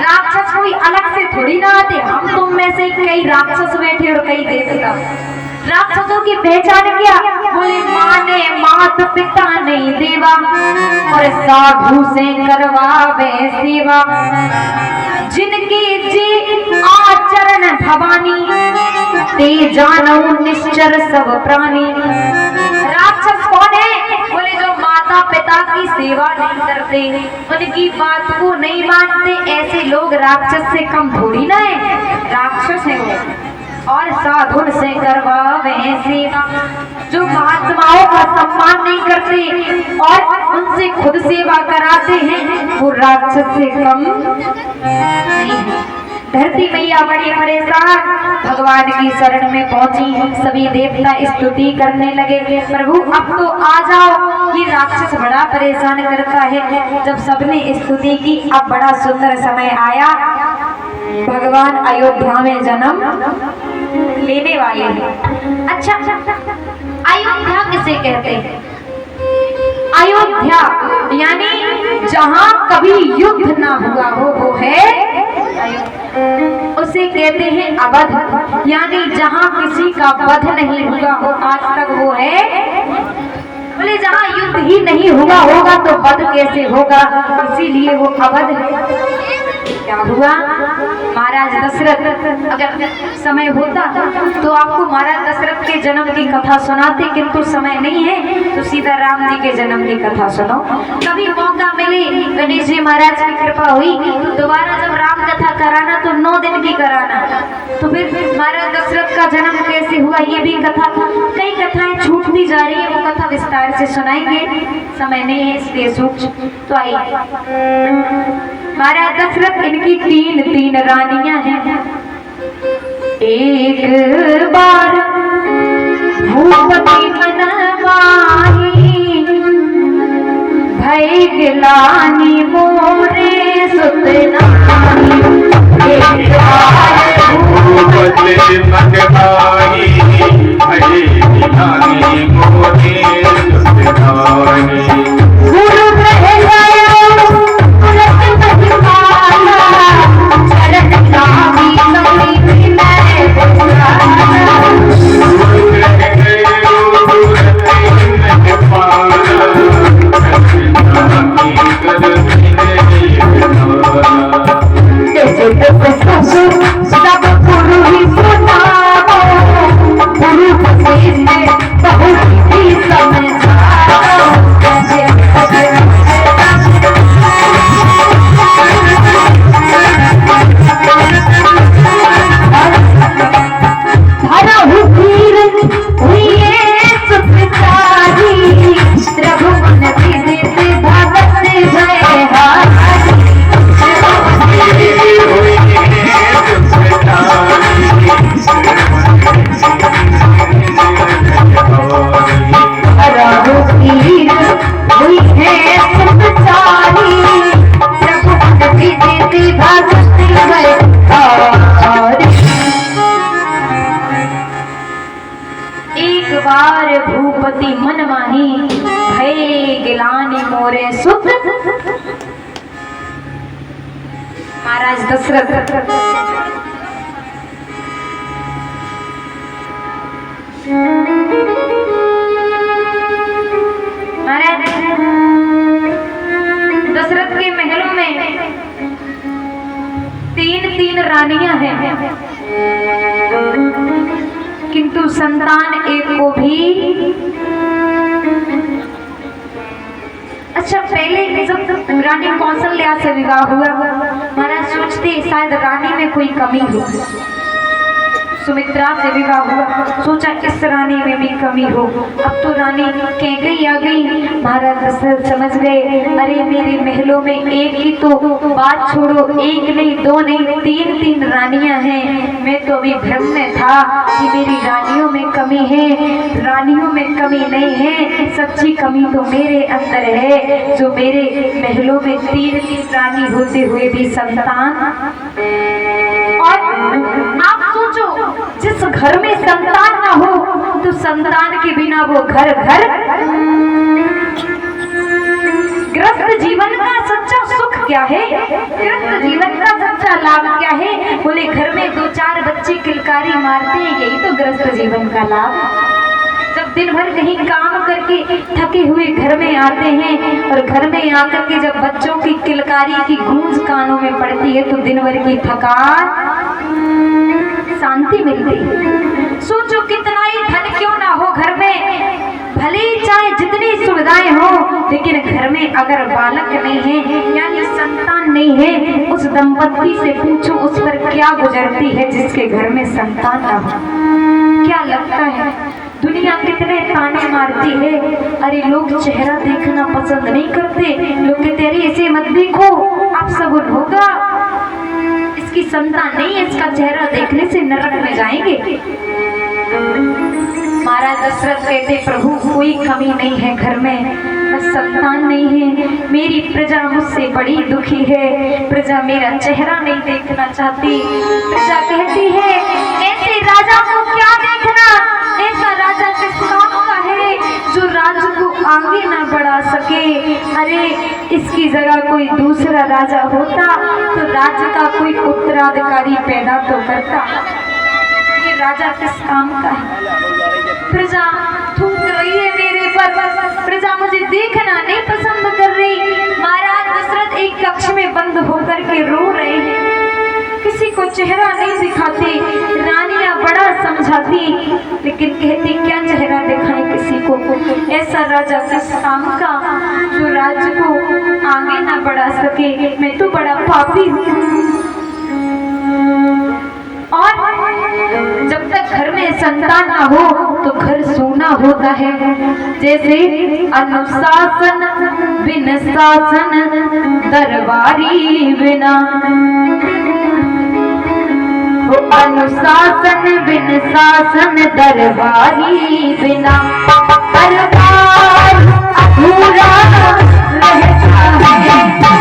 राक्षस कोई अलग से थोड़ी ना आते, हम तुम में से कई राक्षस बैठे और कई देवता। राक्षसों की पहचान क्या? बोले माँ ने मात पिता नहीं देवा और साधु से करवावे सेवा, जिनके जी आचरण भवानी ते जानो निश्चर सब प्राणी। राक्षस कौन है? बोले जो माता पिता की सेवा नहीं करते, उनकी बात को नहीं मानते, ऐसे लोग राक्षस से कम थोड़ी ना है, राक्षस है वो। और साधु से करवावे सेवा, जो महात्माओं का सम्मान नहीं करते और उनसे खुद सेवा कराते हैं, वो राक्षस से कम नहीं है। धरती मैया बड़ी परेशान भगवान की शरण में पहुंची, सभी देवता स्तुति करने लगे, प्रभु अब तो आ जाओ, ये राक्षस बड़ा परेशान करता है। जब सबने स्तुति की, अब बड़ा सुंदर समय आया, भगवान अयोध्या में जन्म लेने वाले हैं। अच्छा, अयोध्या किसे कहते हैं? अयोध्या यानी जहां कभी युद्ध ना हुआ हो, वो है उसे कहते हैं अवध, यानी जहां किसी का वध नहीं हुआ हो आज तक, वो है। बोले जहां युद्ध ही नहीं हुआ होगा तो वध कैसे होगा, इसीलिए वो अवध है। क्या हुआ? महाराज दशरथ, अगर समय होता तो आपको महाराज दशरथ के जन्म की कथा सुनाते, किंतु समय नहीं है तो सीधा राम जी के जन्म की कथा सुनो। कभी मौका मिले, गणेश जी महाराज की कृपा हुई तो दोबारा जब राम कथा कराना तो 9 दिन की कराना, तो फिर महाराज दशरथ का जन्म कैसे हुआ ये भी कथा, कई कथाएं छूटती जा रही है, वो कथा विस्तार से सुनाएंगे, समय नहीं है इसलिए सूक्ष्म। तो आइए, महाराज दशरथ, इनकी तीन रानियां हैं। एक बार भूपति मनमाही, भय गिलानी मोरे सुतनाही। एक बार भूपति मनमाही, भय गिलानी मोरे सुतनाही। गुरु कह गया भूपति मनमाही, भय गिलानी मोरे सुत। महाराज दशरथ के महलों में तीन रानियां हैं, किंतु संतान एक को भी। अच्छा, पहले जब रानी कौशल्या से विवाह हुआ, महाराज सोचते शायद रानी में कोई कमी हो, सुमित्रा से विवाह हुआ। सोचा इस रानी में भी कमी हो। अब तो रानी कैकेयी आ गई। महाराज दशरथ समझ गए, अरे मेरे महलों में एक ही तो, बात छोड़ो एक नहीं दो नहीं तीन तीन रानियां हैं। मैं तो अभी भ्रम में था कि मेरी रानियों में कमी है। रानियों में कमी नहीं है, सच्ची कमी तो मेरे अंदर है, जो मेरे महलों में तीन तीन रानी होते हुए भी संतान। और आप सोचो, जिस घर में संतान ना हो तो संतान के बिना वो घर गृहस्थ जीवन का सच्चा सुख क्या है, गृहस्थ जीवन का सच्चा लाभ क्या है? बोले घर में दो चार बच्चे किलकारी मारते हैं, यही तो गृहस्थ जीवन का लाभ। जब दिन भर कहीं काम करके थके हुए घर में आते हैं और घर में आकर के जब बच्चों की किलकारी की गूंज कानों में पड़ती है तो दिन भर की थकान शांति मिलती है। सोचो कितना ही धन क्यों ना हो घर में, भले ही चाहे जितनी सुविधाएं हो, लेकिन घर में अगर बालक नहीं है यानी संतान नहीं है, उस दंपत्ति से पूछो उस पर क्या गुजरती है जिसके घर में संतान ना हो। क्या लगता है दुनिया कितने ताने मारती है? अरे लोग चेहरा देखना पसंद नहीं करते, लोग कहते अरे इसे मत देखो, आप सब होगा, इसकी संतान नहीं है, इसका चेहरा देखने से नरक में जाएंगे। महाराज दशरथ कहते प्रभु कोई कमी नहीं है घर में, बस संतान नहीं है। मेरी प्रजा मुझसे बड़ी दुखी है, प्रजा मेरा चेहरा नहीं देखना चाहती। प्रजा कहती है ऐसे राजा को क्या देखना, ऐसा राजा किस काम का है जो राज्य को आगे ना बढ़ा सके। अरे इसकी जगह कोई दूसरा राजा होता तो राज्य का कोई उत्तराधिकारी पैदा तो करता। ये राजा किस काम का है? प्रजा थूक रही है मेरे पर, प्रजा मुझे देखना नहीं पसंद कर रही। महाराज दशरथ एक कक्ष में बंद होकर के रो रहे हैं, किसी को चेहरा नहीं दिखाते। रानियां बड़ा समझाती, लेकिन कहती क्या चेहरा दिखाएं किसी को। ऐसा राजा किस काम का जो राज्य को आगे ना बढ़ा सके। मैं तो बड़ा पापी हूँ। और जब तक घर में संतान ना हो तो घर सूना होता है। जैसे अनुशासन बिन शासन दरबारी बिना, अनुशासन बिन शासन दरबारी बिना, दरबार अधूरा रहता है।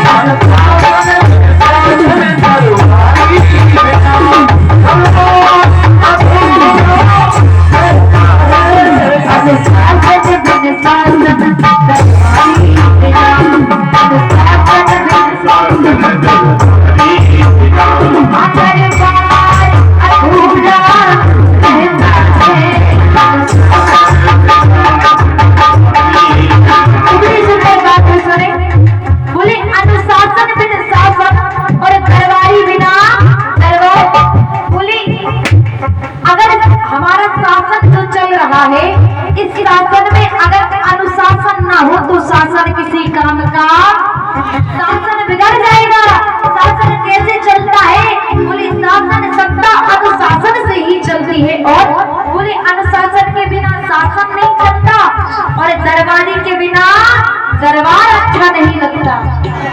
दरबार अच्छा नहीं लगता।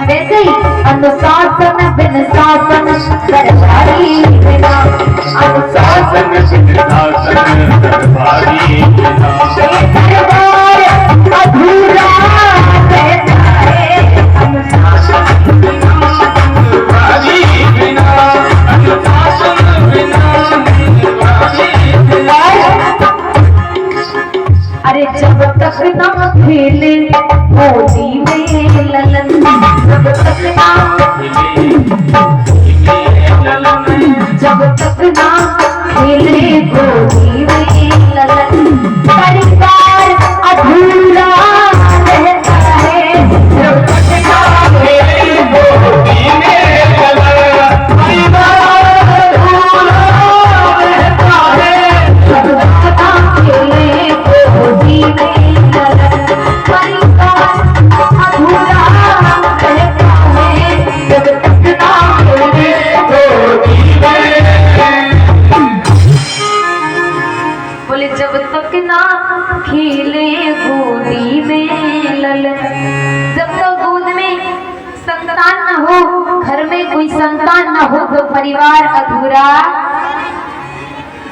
वैसे ही अनुशासन बिन शासन दरबारी बिना, अनुशासन बिन शासन दरबारी बिना, दरबार अधूरा रहता है। अनुशासन बिना दरबारी बिना, अनुशासन बिना दरबारी बिना। अरे जब तक न खेले होली में ललन, जब तक ना जब तक ना खेले होली में ललन, परिवार अधूरा रहता है। जब तक ना खेले होली में ललन, परिवार अधूरा रहता है। जब तक ना खेले होली में ललन, परिवार अधूरा रहता है। जब तक ना खेले होली में। संतान न हो तो परिवार अधूरा।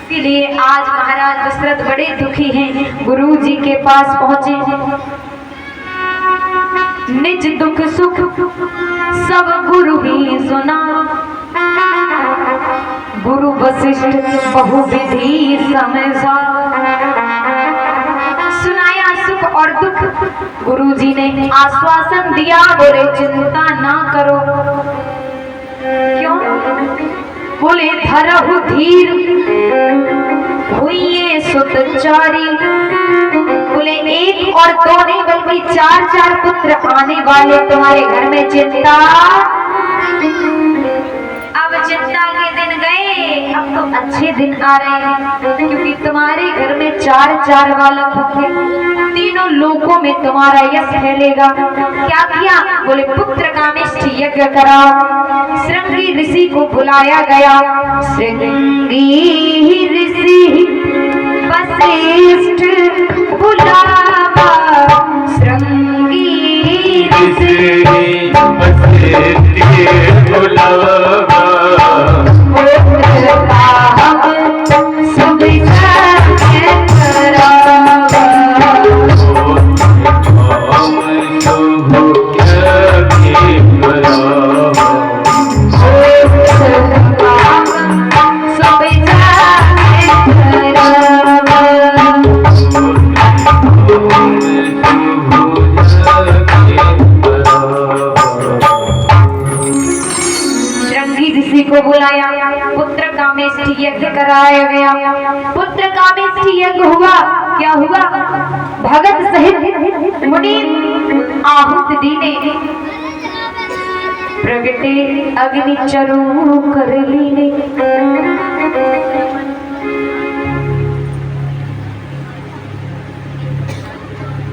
इसीलिए आज महाराज दशरथ बड़े दुखी हैं, गुरु जी के पास पहुंचे। निज दुख सुख सब गुरु ही सुना, गुरु वशिष्ठ बहुविधि समझा। सुनाया सुख और दुख, गुरु जी ने आश्वासन दिया, बोले चिंता ना करो। क्यों? बोले धरहु धीर हुई सुतचारी। बोले एक और दो नहीं बल्कि 4-4 पुत्र आने वाले तुम्हारे घर में। चिंता, अब चिंता के दिन गए, अब तो अच्छे दिन आ रहे हैं, क्योंकि तुम्हारे घर में 4-4 बालक होंगे, तीनों लोकों में तुम्हारा यश फैलेगा। क्या किया? बोले पुत्र कामेष्टि यज्ञ कराओ। श्रृंगी ऋषि को बुलाया गया। श्रृंगी ऋषि वशिष्ठ बुलावा, श्रृंगी ऋषि वशिष्ठ बुलावा। को बुलाया, पुत्र कामेष्टि यज्ञ कराया गया। पुत्र कामेष्टि यज्ञ हुआ। क्या हुआ? भगत सहित मुनि आहुति दीने, प्रगटे अग्नि चरु कर लीने।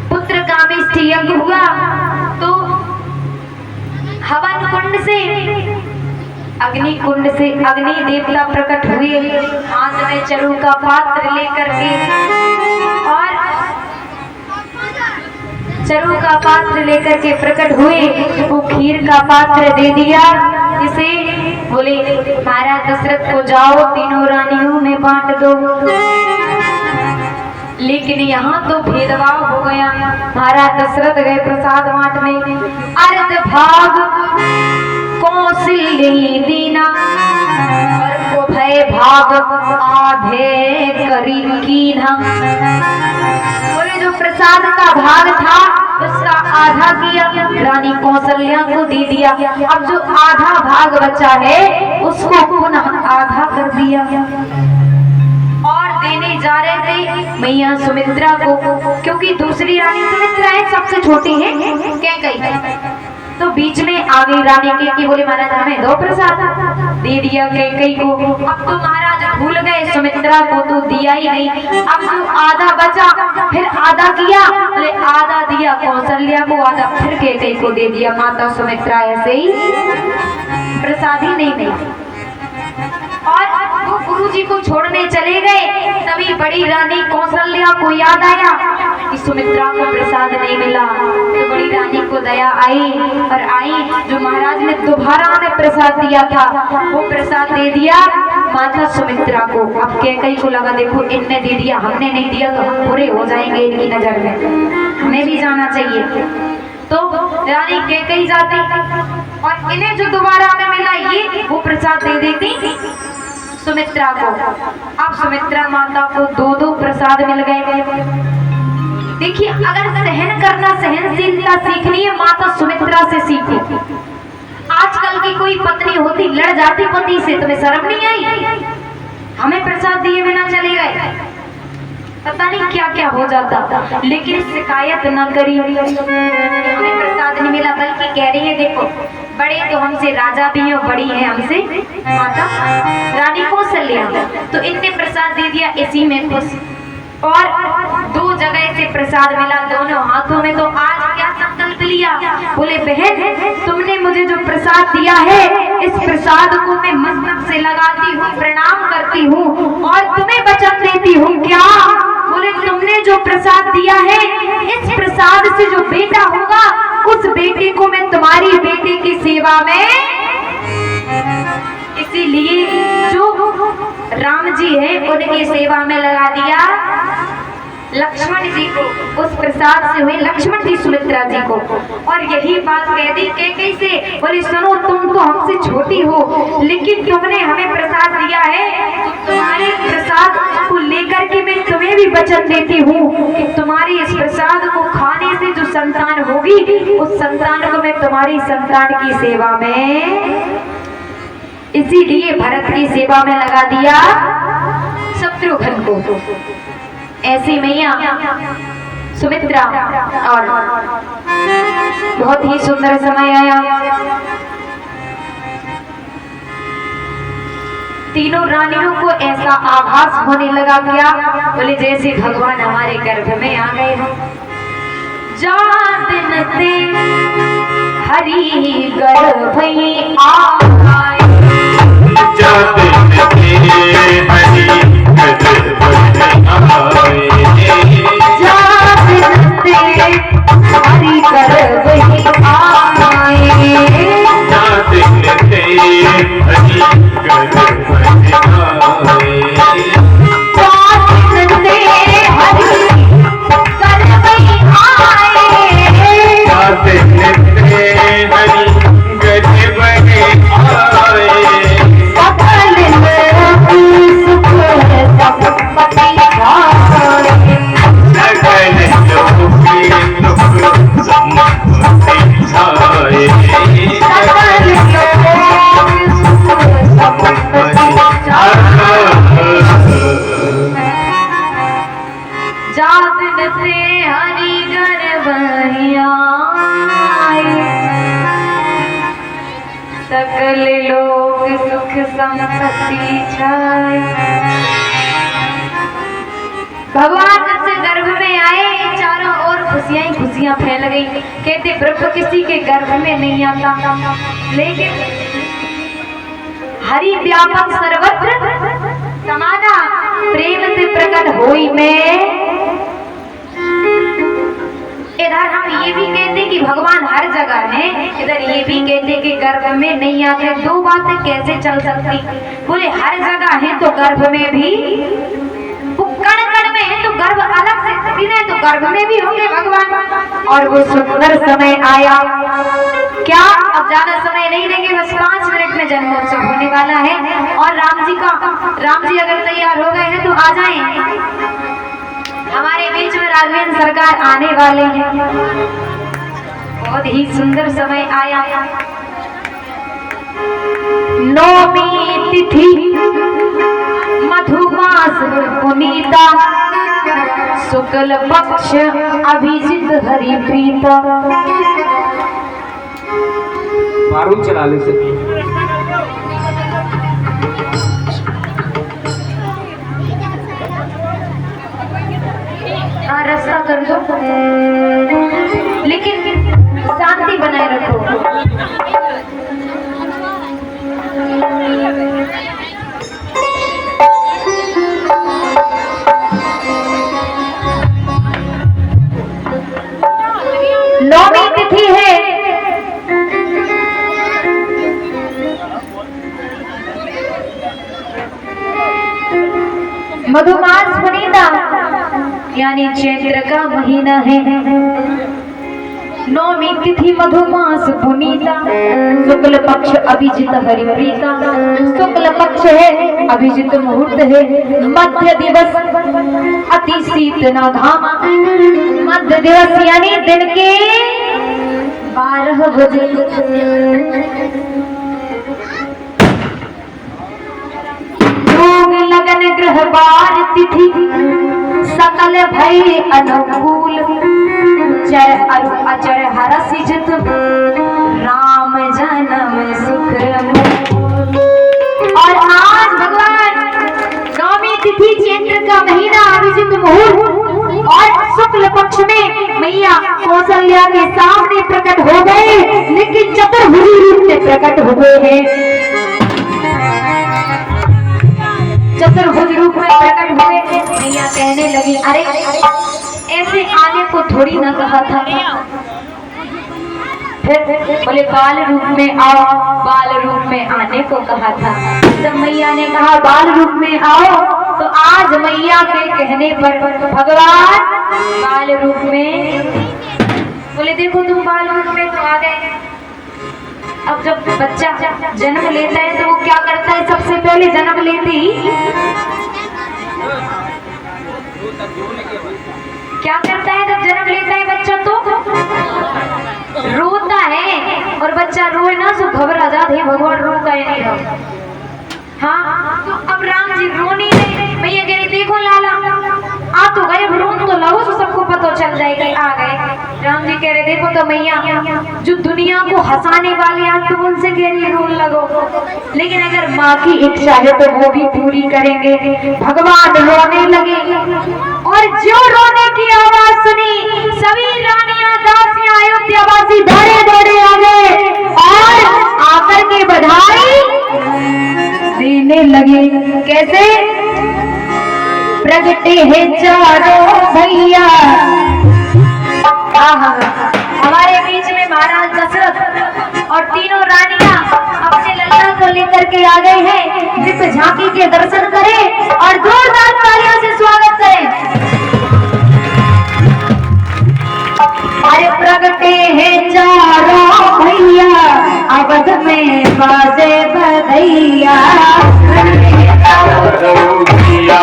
पुत्र कामेष्टि यज्ञ हुआ तो हवन कुंड से, अग्नि कुंड से अग्नि देवता प्रकट हुए, हाथ में चरु का पात्र लेकर के, और चरु का पात्र लेकर के प्रकट हुए। वो खीर का पात्र दे दिया इसे, बोले महाराज दशरथ को जाओ तीनों रानियों में बांट दो। लेकिन यहाँ तो भेदभाव हो गया। महाराज दशरथ गए प्रसाद बांटने। अर्ध भाग कौशल्य दीना, और को भय भाग आधे करी कीना। बोले जो प्रसाद का भाग था उसका आधा किया, रानी कौशल्या को दे दिया। अब जो आधा भाग बचा है उसको पुनः आधा कर दिया, और देने जा रहे थे मैया सुमित्रा को, क्योंकि दूसरी रानी सुमित्रा है, सबसे छोटी है कैकेयी। तो बीच में आ गई रानी कैकेयी, बोले महाराज हमें दो प्रसाद। दे दिया कैकेयी को। अब तो महाराज भूल गए, सुमित्रा को तो दिया ही नहीं। अब जो आधा बचा फिर आधा किया, बोले आधा दिया कौशल्या को, आधा फिर कैकेयी को दे दिया। माता सुमित्रा ऐसे ही प्रसाद ही नहीं दी। और वो गुरु जी को छोड़ने चले गए, तभी बड़ी रानी कौशल्या को याद आया कि सुमित्रा को प्रसाद नहीं मिला। तो बड़ी रानी को दया आई और आई, जो महाराज ने दोबारा हमें प्रसाद दिया था वो प्रसाद दे दिया माता सुमित्रा को। अब कैकेयी को लगा देखो इनने दे दिया, हमने नहीं दिया तो हम बुरे हो जाएंगे इनकी नजर में, हमें भी जाना चाहिए। तो रानी कैकेयी जाती और इन्हें जो दोबारा हमें मिला ये वो प्रसाद दे देती सुमित्रा को। अब सुमित्रा माता को 2-2 प्रसाद मिल गए। देखिए अगर सहन करना, सहनशीलता सीखनी है माता सुमित्रा से सीखो। आजकल की कोई पत्नी होती लड़ जाती पति से, तुम्हें शर्म नहीं आई? हमें प्रसाद दिए बिना चले गए, पता नहीं क्या क्या हो जाता। लेकिन शिकायत न करी, हमें प्रसाद नहीं मिला, बल्कि कह रही है देखो बड़े तो हमसे राजा भी हैं और बड़ी है हमसे माता रानी कौशल्या, तो इनने प्रसाद दे दिया, इसी में खुश। और 2 जगह से प्रसाद मिला दोनों हाथों में। तो आज क्या संकल्प लिया? बोले बहन तुमने मुझे जो प्रसाद दिया है इस प्रसाद को मैं मस्तक से लगाती हूँ, प्रणाम करती हूँ और तुम्हें वचन देती हूँ। क्या? बोले तुमने जो प्रसाद दिया है इस प्रसाद से जो बेटा होगा उस बेटे को मैं तुम्हारी बेटे की सेवा में इसीलिए जो राम जी है उनकी सेवा में लगा दिया लक्ष्मण जी को, उस प्रसाद से हुए लक्ष्मण जी सुमित्रा जी को। और यही बात कह दी कैकेयी से, बोले सुनो तुम तो हमसे छोटी हो लेकिन तुमने हमें प्रसाद दिया है, तुम्हारे प्रसाद को लेकर के मैं तुम्हें भी वचन देती हूँ कि तुम्हारी इस प्रसाद को खाने से जो संतान होगी उस संतान को मैं तुम्हारी संतान की सेवा में, इसीलिए भरत की सेवा में लगा दिया शत्रुघ्न को। ऐसी मैया सुमित्रा और बहुत ही सुंदर समय आया, तीनों रानियों को ऐसा आभास होने लगा क्या, बोले जैसे भगवान हमारे गर्भ में आ गए हो। जान से हरि गर्भ में आए, जाते हरि सकल लोक सुख संपत्ति छाए। भगवान जब से गर्भ में आए चारों ओर खुशियां ही खुशियां फैल गई। कहते ब्रह्म किसी के गर्भ में नहीं आता, लेकिन हरि व्यापक सर्वत्र समाना प्रेम से प्रकट होई में। इधर हम ये भी कहते कि भगवान हर जगह है, इधर ये भी कहते कि गर्भ में नहीं आते। दो बातें कैसे चल सकती? बोले हर जगह है तो गर्भ में भी, कण कण में है तो गर्भ अलग से है तो गर्भ में भी होंगे भगवान। और वो सुंदर समय आया क्या, अब ज्यादा समय नहीं लेंगे, बस 5 मिनट में जन्मोत्सव होने वाला है। और राम जी अगर तैयार हो गए हैं तो आ जाएं। हमारे बीच में राघवेंद्र सरकार आने वाले हैं। बहुत ही सुंदर समय आया। नौमी तिथि मधुमास पुनीता, शुक्ल पक्ष अभिजित हरि प्रीता। मारून चला ले सकती रास्ता कर दो, लेकिन शांति बनाए रखो। नौमी तिथि है, मधुमास पुनीता यानी चैत्र का महीना है। नौमी तिथि मधुमास पुनीता, शुक्ल पक्ष अभिजित हरिप्रीता। शुक्ल पक्ष है, अभिजित मुहूर्त है, मध्य दिवस अति शीत न घामा। मध्य दिवस यानी दिन के 12 बजे। लगन ग्रह बार तिथि सकल भय अनुकूल। जय अचर हरस जित राम जन्म सुख। और आज भगवान नौमी तिथि चैत्र का महीना अभिजित मुहूर्त और शुक्ल पक्ष में मैया कौशल्या के सामने प्रकट हो गए, लेकिन चतुर्भुज रूप में प्रकट हुए हैं। चतुर्भुज रूप में प्रकट हुए। मैया कहने लगी अरे ऐसे आने को थोड़ी ना कहा था, फिर बोले बाल रूप में आओ, बाल रूप में आने को कहा था। जब मैया ने कहा बाल रूप में आओ, तो आज मैया के कहने पर भगवान बाल रूप में बोले देखो तुम बाल रूप में तो आ गए। अब जब बच्चा जन्म लेता है तो वो क्या करता है, सबसे पहले जन्म लेते ही क्या करता है, जब जन्म लेता है बच्चा तो रोता है। और बच्चा रोए ना तो घबरा जाते हैं, भगवान रोता है नहीं। हाँ, तो अब राम जी रोनी नहीं, भैया कह रही देखो लाला आ तो गए, रोन तो लगो तो सबको पता चल जाए कि आ गए। राम जी कह रहे देखो तो मैया जो दुनिया को हंसाने वाले आप तो उनसे कह रही रोन लगो, लेकिन अगर माँ की इच्छा है तो वो भी पूरी करेंगे। भगवान रोने लगे और जो रोने की आवाज सुनी सभी रानियां दासियां अयोध्यावासी दौड़े दौड़े आ गए और आकर के बधाई देने लगे। कैसे प्रगटे हैं चारों भैया। हमारे बीच में महाराज दशरथ और तीनों रानियां अपने लल्ला को लेकर के आ गए हैं। जिस झांकी के दर्शन करें और जोरदार तालियों से स्वागत करें। अरे प्रगटे हैं चारों भैया, अवध में बाजे बधैया। रौदिया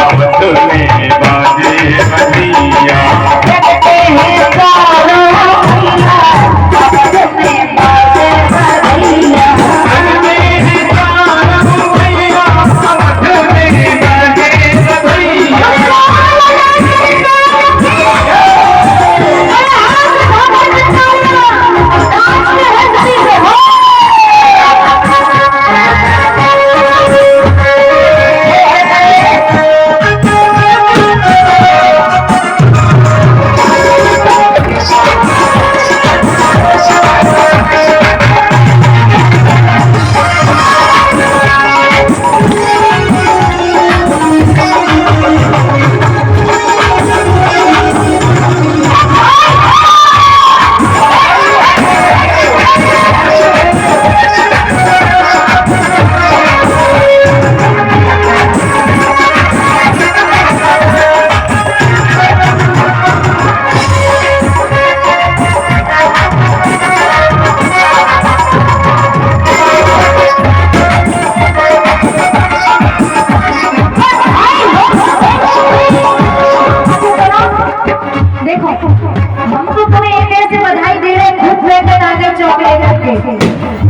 अवध में बाजे बधिया। प्रगटे हैं चारों भैया, अवध में बाजे बधैया।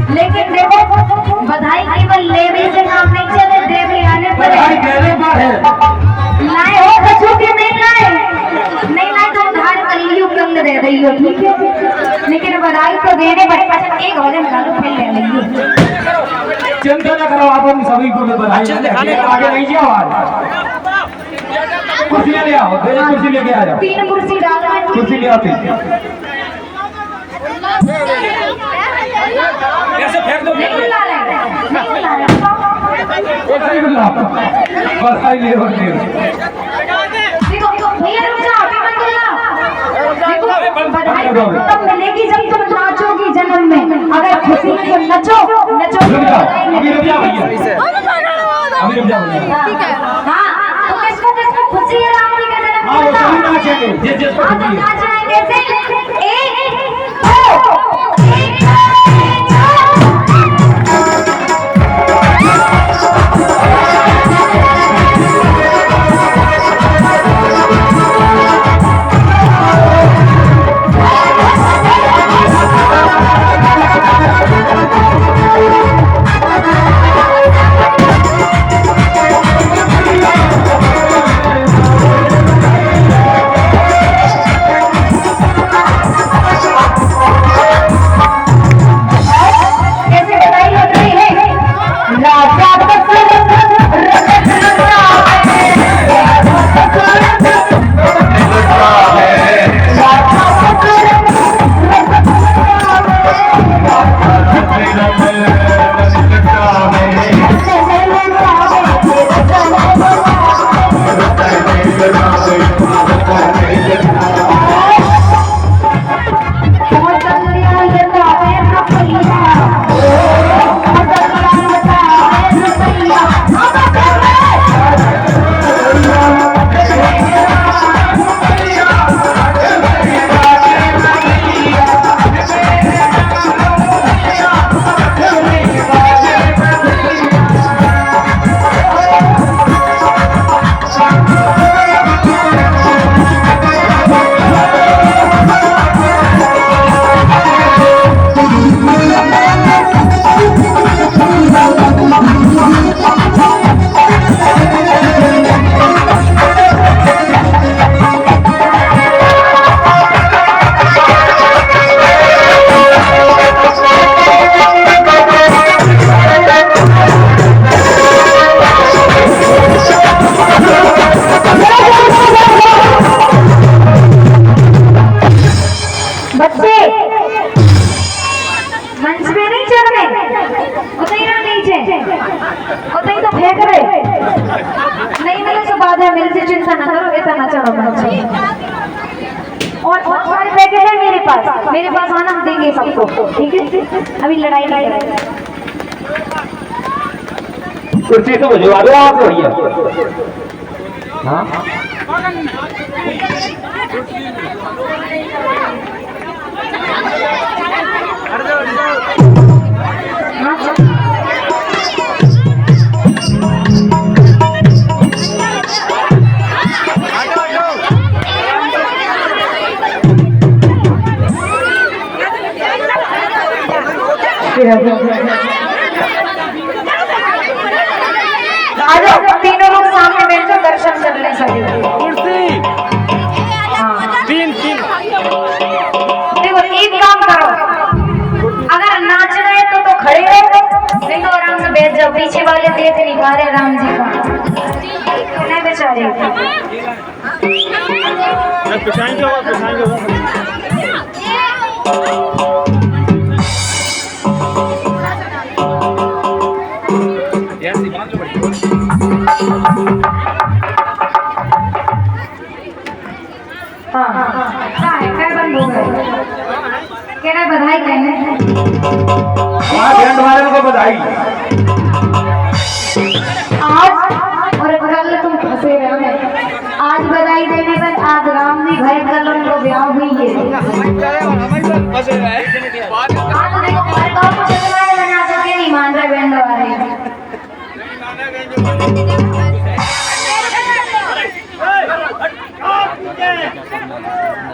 लेकिन देखो बधाई केवल लेने से काम नहीं चले, देवे आने पर लाए हो कछु के नहीं लाए, नहीं लाए तो उधार कर लियो कंग दे दियो, ठीक है। लेकिन बधाई तो देने बड़े पसंद एक हो जाए गालू फेल ले लियो। चिंता न करो, आप हम सभी को भी बधाई। आगे नहीं जाओ, कुर्सियां ले आओ, कुर्सी लेके आ जाओ। 3 कुर्सी डालो, कुर्सी ले आते ऐसे फेंक दो। नहीं ला रहे, नहीं ला रहे। बधाई ले और ले। देखो भैया रुक जाओ, अभी मत बोलना। देखो बधाई तब मिलेगी जब तुम नाचोगी जन्म में, अगर खुशी में तुम नचो नचो। अभी रुक जाओ भैया, अभी रुक जाओ भैया। हाँ तो किसको किसको खुशी है राम जी का जन्म? हाँ वो सभी नाचेंगे, जिस जिसको हाँ तो खुशी है। नाचेंगे कैसे? एक बात है, मेरे से चिंता न करो, इतना चलो बच्चे। और बहुत सारे पैकेट है मेरे पास आना, हम देंगे सबको, ठीक है? अभी लड़ाई नहीं करेंगे। कुर्सी तो भिजवा दो आप भैया। हाँ आ जाओ, तीनों लोग सामने बैठ जाओ, दर्शन कर ले सके। हाँ। देखो एक काम करो, अगर नाचना है तो खड़े हो, नहीं तो आराम से बैठ जाओ। पीछे वाले देख नहीं पा रहे राम जी का, नहीं बेचारे। हाँ है बंद हो गए, कह रहे बधाई कहने। हाँ बैंड वालों को बधाई। आज और कल तुम फंसे रहे, आज बधाई देने पर आज राम जी भाई कल उनको ब्याह हुई है। हाँ तो देखो बना सके नहीं मान रहे बैंड वाले।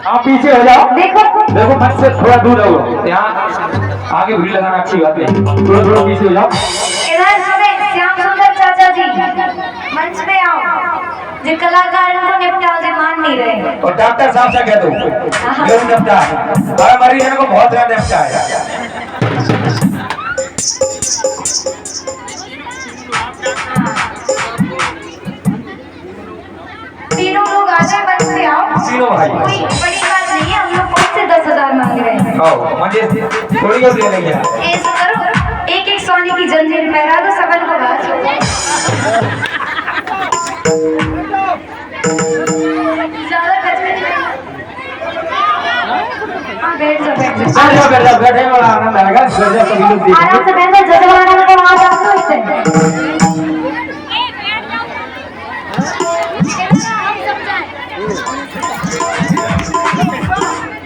आप पीछे हो जाओ, देखो देखो मंच से थोड़ा दूर रहो, यहाँ आगे भीड़ लगाना अच्छी बात है, थोड़ा थोड़ा पीछे हो जाओ। इधर सुने श्याम सुंदर चाचा जी, मंच पे आओ, जो कलाकार को निपटाओ, जो मान नहीं रहे। और डॉक्टर साहब से कह दो जो निपटा है, हमारे मरीज को बहुत ज्यादा निपटा है। तीनों लोग आ जाए, मंच पे आओ। तीनों भाई, कोई बड़ी बात नहीं है, हम लोग कौन से 10,000 मांग रहे हैं। मुझे थोड़ी और दे देंगे। ऐसा करो, एक एक सोने की जंजीर पहरा दो, सबन को बात। ज्यादा खर्च नहीं। हाँ बैठ जाओ, बैठे वाला आनंद आएगा, सभी लोग देखेंगे। आराम से बैठ जाओ, जजमाना में तो वहाँ जाते हो इससे।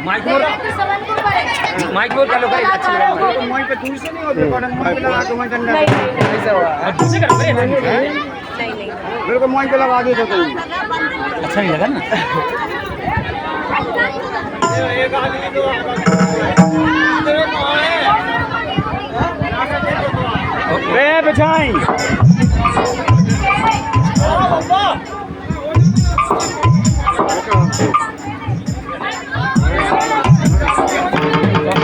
माइक बोल कर लो, करे अच्छा लगेगा। तो माइक पे दूर से नहीं होते, बटन माइक पे लगा के माइक अंदर ऐसा हुआ अच्छे कर रहे हैं। नहीं मेरे को माइक पे लगा दे तो अच्छा नहीं लगा ना। एक आदमी तो रे बिछाई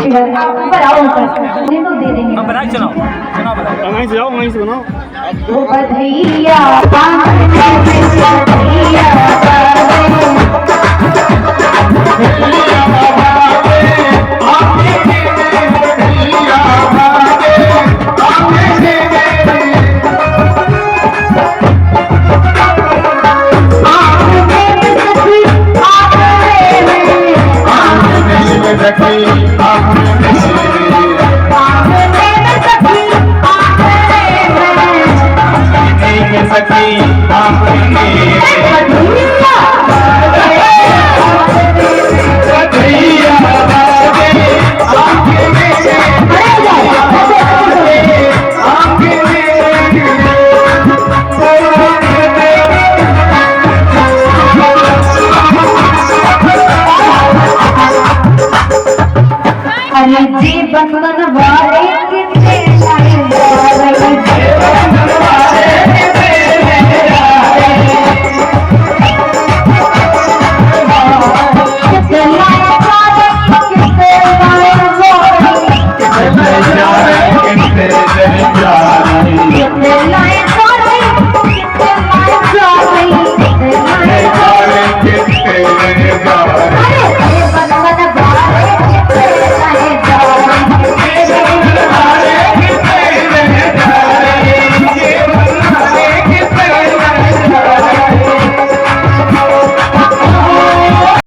ऊपर आओ, उन्हें तो दे देंगे। बधाई सुनाओ, सुनाओ बधाई। वहीं से जाओ, वहीं से बनाओ। बधैया